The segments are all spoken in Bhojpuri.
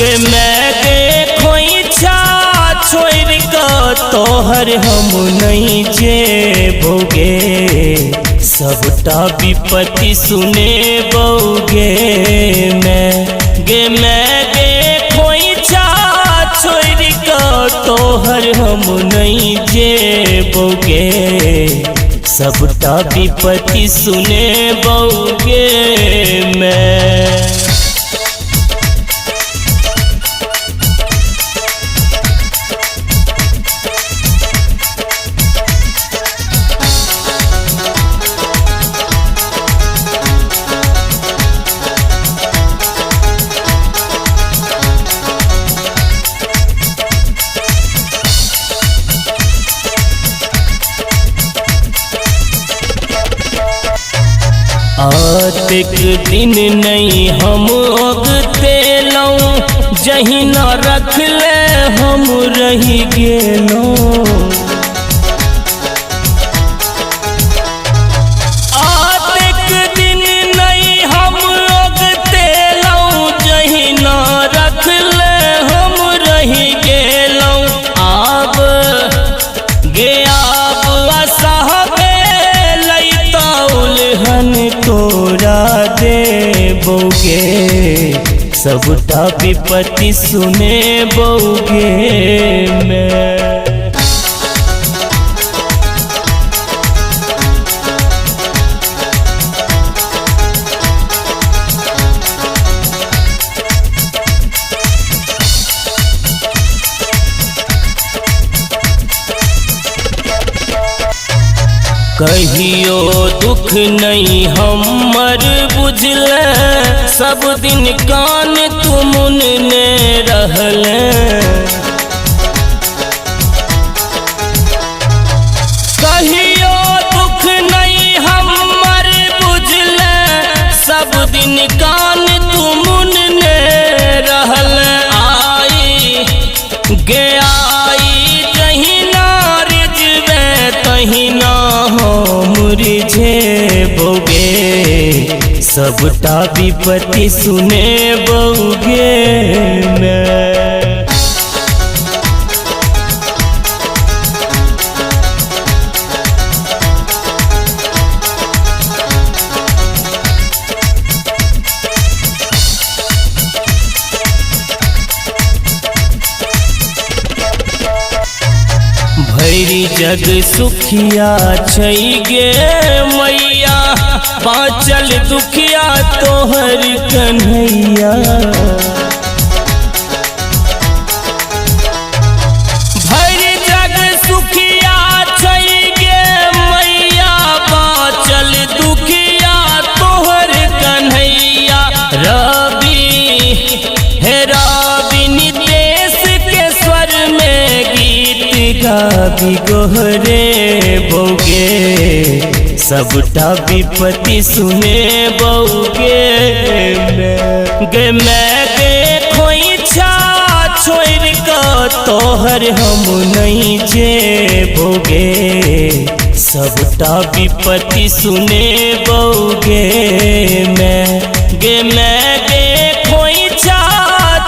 गे मैं गे खोइछा छोड़ का तोहर हम नहीं जेबोगे, सबटा विपत्ति सुने बोगे। मैं गे खोइछा छोड़ का तोहर हम नहीं जेबोगे, सबटा विपत्ति सुने बोगे। मैं आतेक दिन नहीं हम ओगते लऊं, जही न रख ले हम रही गेलों। आतेक दिन नहीं हम ओगते लऊं, जही न रख ले हम रही गेलों। आब गया तोरा देबोगे, सबटा विपत्ति सुने बोगे। मैं कहियो दुख नहीं हमर बुझले, सब दिन कान तुमुन ने रहले। कहियो दुख नहीं हमर बुझले, सब दिन कान तुमुन ने रहले। आई गया तही ना मुरझेबोगे, सबटा विपत्ति सुने बोगे। मैं भैरी जग सुखिया छै गे मैया, बाँचल दुखिया तोहर कन्हैया। भैरी जग सुखिया छै गे मैया, बाँचल दुखिया तोहर कन्हैया। रवि हे रवि नितेश के स्वर में गीत गाबी गोहरे बोगे, सबटा विपत्ति सुने बोगे। मैं गे खोइछा छोड़ का तोहर हम नहीं जेबोगे, सबटा विपत्ति सुने बोगे। मैं गे खोइछा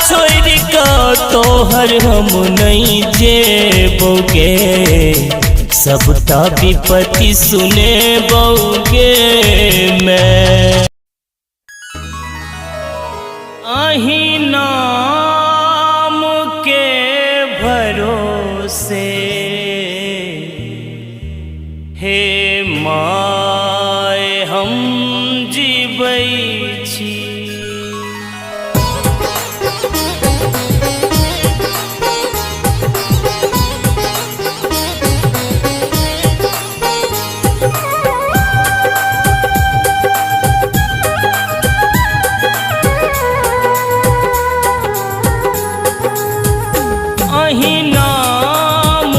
छोड़ का तोहर हम नहीं जेबोगे, सबटा विपत्ति सुने बोगे। मैं अहीं नाम के भरोसे हे माय हम जीबै छी। अहीं नाम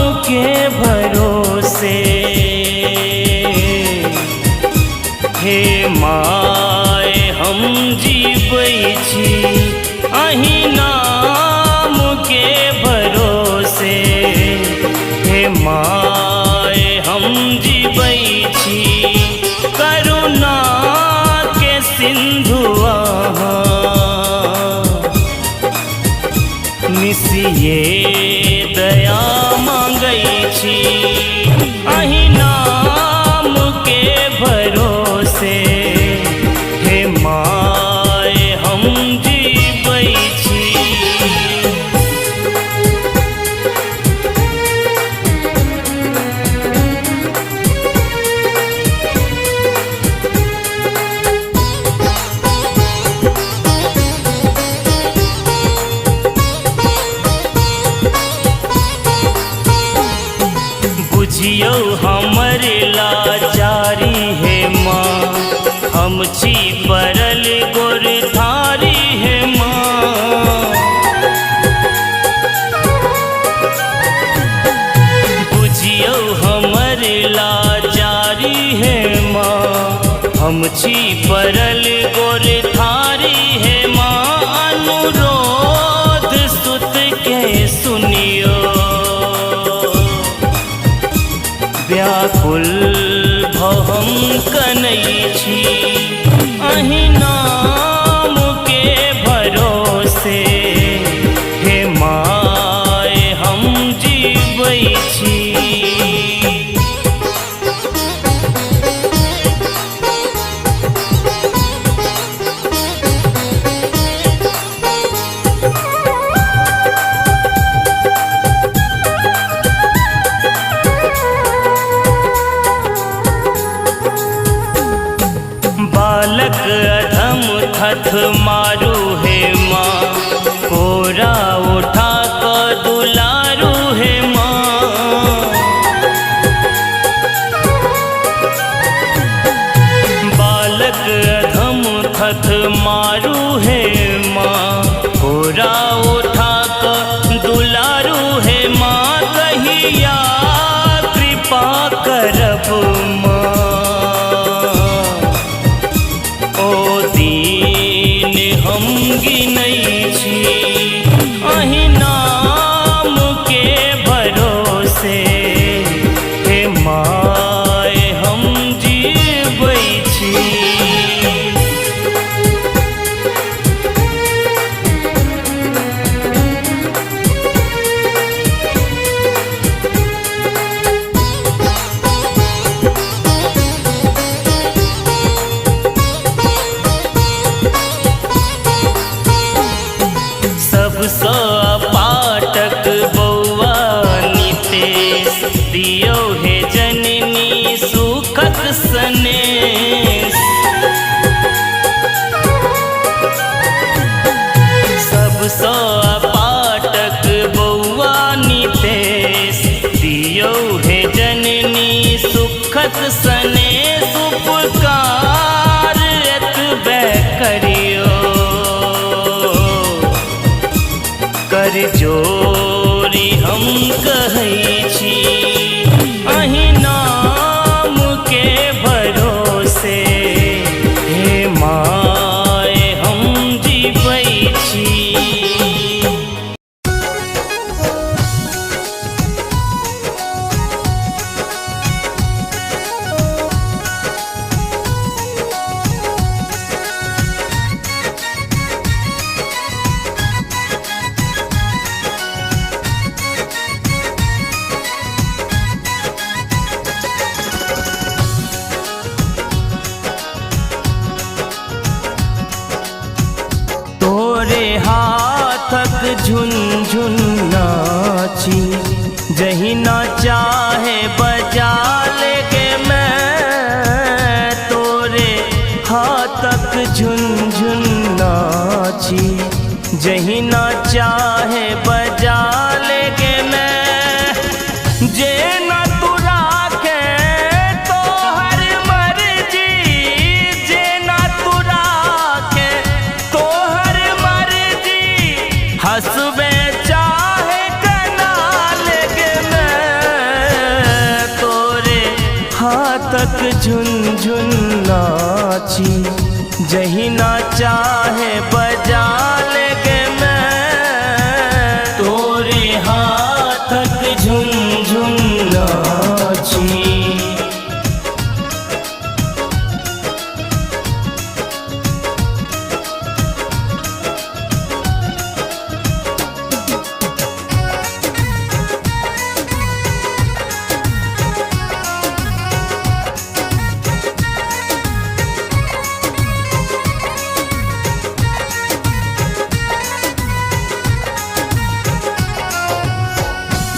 बुझियो हमर लाचारी है माँ, हम छी परल गोर थारी है माँ। बुझियो हमर लाचारी है माँ, हम छी परल गोर थारी है माँ। अनुरोध सुत के सुनियो, व्याकुल भव हम कनै छी, अहि नाम के भरोसे हे माय हम जीवै छी। बालक अधम थथ मारू है माँ, कोरा उठा कर दुलारू है माँ। बालक अधम थथ मारू है माँ, कोरा उठा कर दुलारू है माँ। कहिया कृपा करब माँ, हम गिनै छी, अहि नाम के भरोसे हे माय हम जीवै छी। सबसँ पाठक बौआ नितेश, दियौ हे जननी सुखक सनेश। सबसँ पाठक बौआ नितेश, दियौ हे जननी सुखक सनेश। उपकार एतबे करियो, कर जोरी हम कहै छी, अहि नाम के भरोसे हे माय हम जीवै छी। हाथक झुनझुन नाची, जही ना चाहे बजा लेगे मैं। तोरे हाथक झुनझुन नाची, जही ना चाहे बजा लेगे मैं। जे ना तू राखे तो हर मर्जी, जे ना तू राखे तो हर मर्जी। हंसबे चाहे कना लेगे मैं, तोरे हाथक झुनझुन नाची, जही ना चाहे बजा लेगे मैं। तोरे हाथक झुनझुन नाची।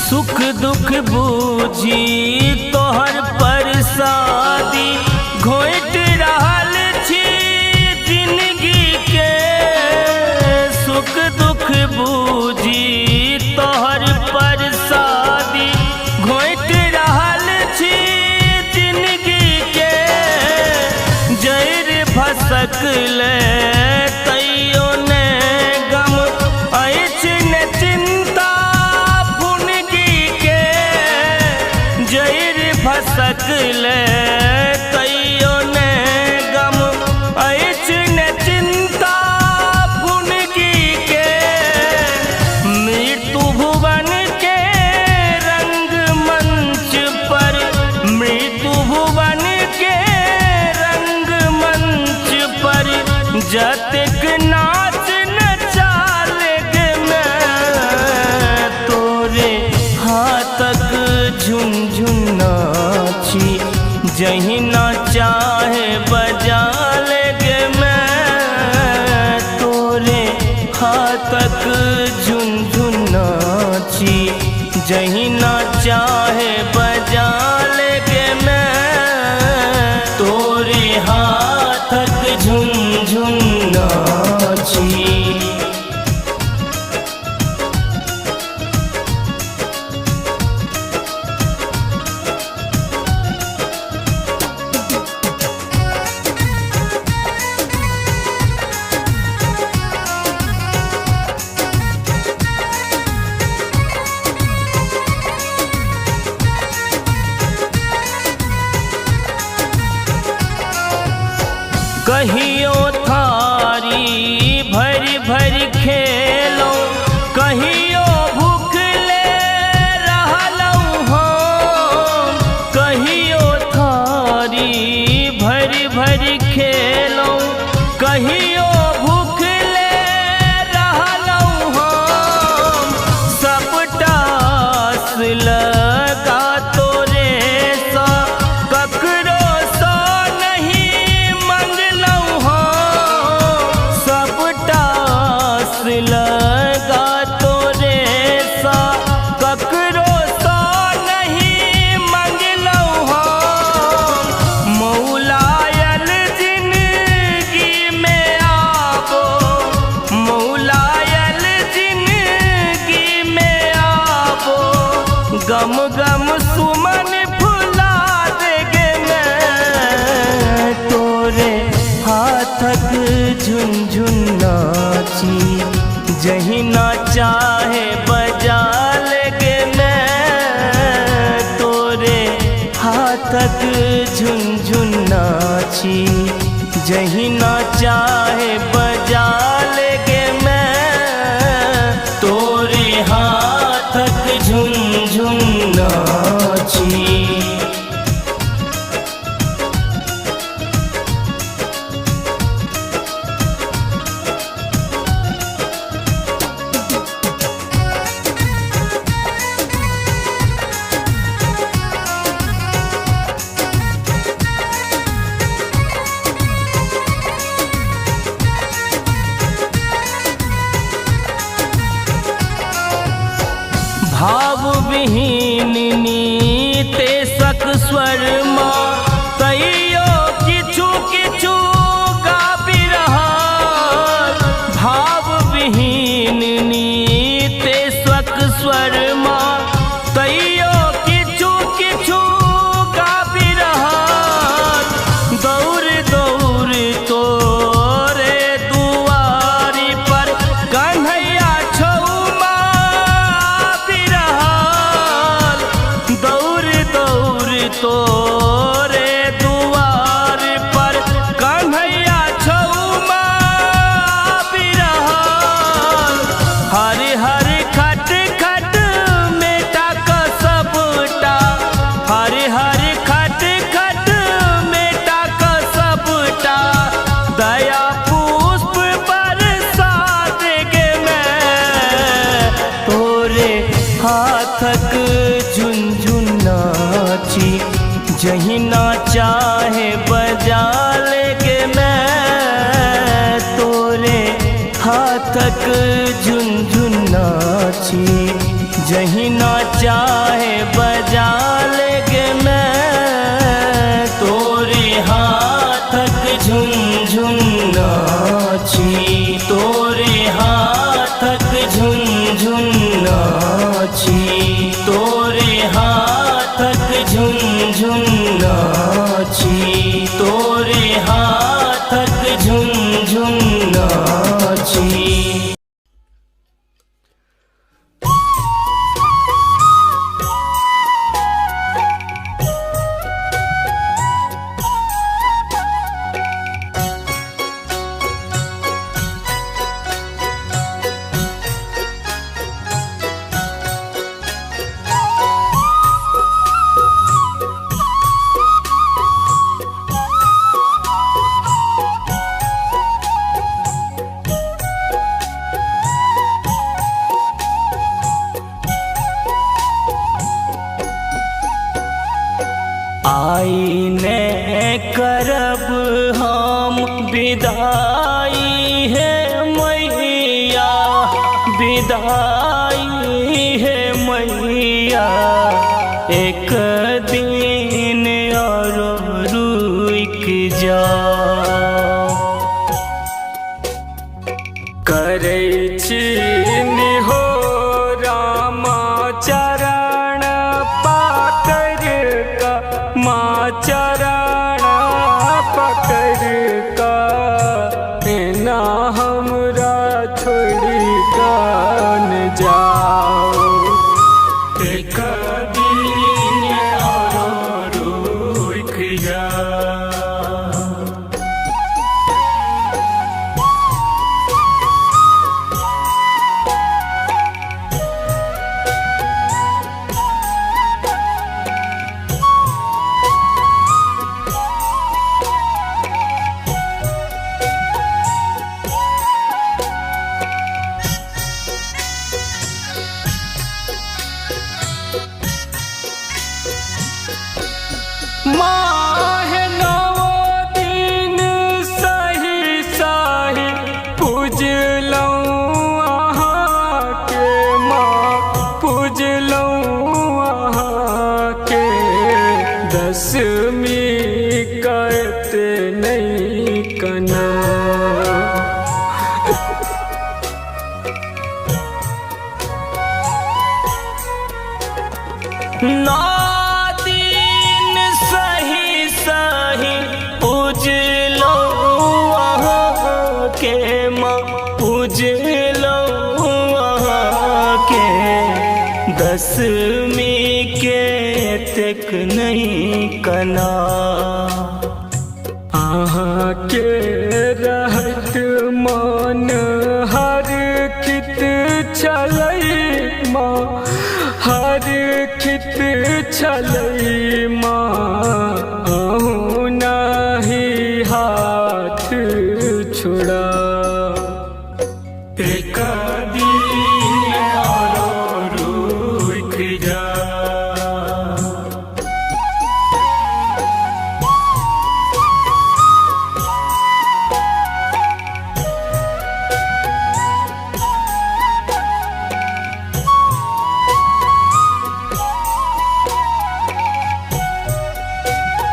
सुख दुख बूझी तोहर परसादी, घोट रहल छी जिंदगी के। सुख दुख बूझी तोहर परसादी, घोट रहल सकले कईयो ने गम ऐसने चिंता फुनगी के मृत्यु भुवन के रंग मंच पर मृत्यु भुवन के रंग मंच पर जतिक नाच नचालेगे मैं तोरे हाथक झुनझुन नाची जहीं ना चाहे बजा लेगे मैं तोरे हाथक झुनझुन नाची जहीं ना चाहे बजा लेगे मैं तोरे हाथक झुनझुन नाची। कहियो थारी भरी भरी खेलो कहियो भूखले रहलौ हम कहियो थारी भरी भरी खेलो कहियो भूखले रहलौ हम सबटा लगा तोरे सा ककरो लगा तोरे सा ककरो सा नहीं मंगलौ हम मौलायल जिंदगी में आबो मौलायल जिंदगी में आबो गम गम सुमन फुला देगे मैं तोरे हाथक झुनझुन नाची जहीं ना चाहे बजा लेगे मैं तोरे हाथक झुनझुन नाची जहीं ना चाहे बजा लेगे मैं तोरे हाथक झुनझुन नाची। भाव विहीन नीते सक स्वर माँ तैयो किछु किछु गाबि रहल भाव विहीन नीते सक स्वर माँ तैयो किछु किछु गाबि रहल दौड़ दौड़ तोरे दुआरी पर कन्हैया तोरे दुआर पर कन्हैया छौमा बिरहल हर हर खट खट मेटा का सबटा हर हर खट खट मेटा का सबटा दया पुष्प बरसा देगे मैं तोरे हाथक झुनझुन नाची जहीं ना चाहे बजा लेगे मैं तोरे हाथक झुनझुन नाची जहीं ना चाहे बजा लेगे मैं तोरे हाथक झुनझुन नाची तोरे हाथक झुनझुन नाची तोरे हाथक झुनझुन नाची तोरे हाथक झुनझुन नाची। आईने करब हम विदाई है मैया, विदाई है मैया। एक दिन और रुक जाओ। करै छी निहोरा माँ चरण पकड़ का, माँ चरण पकड़ का, ना हमरा छोड़ी का न जाओ। एक दिन और रुक जाओ। माह नौ दिन सही सही पूजलौं अहाँके माँ, पूजलौं अहाँके। दशमी करते नहीं कना, नौ दिन सही सही पूजलो अहाँके माँ, पूजलो अहाँके। दशमी के तक नहीं कना, अहाँके रहत मन हर खित छलै माँ, हर खित छलै माँ। अहूँ नहीं हाथ छुड़ा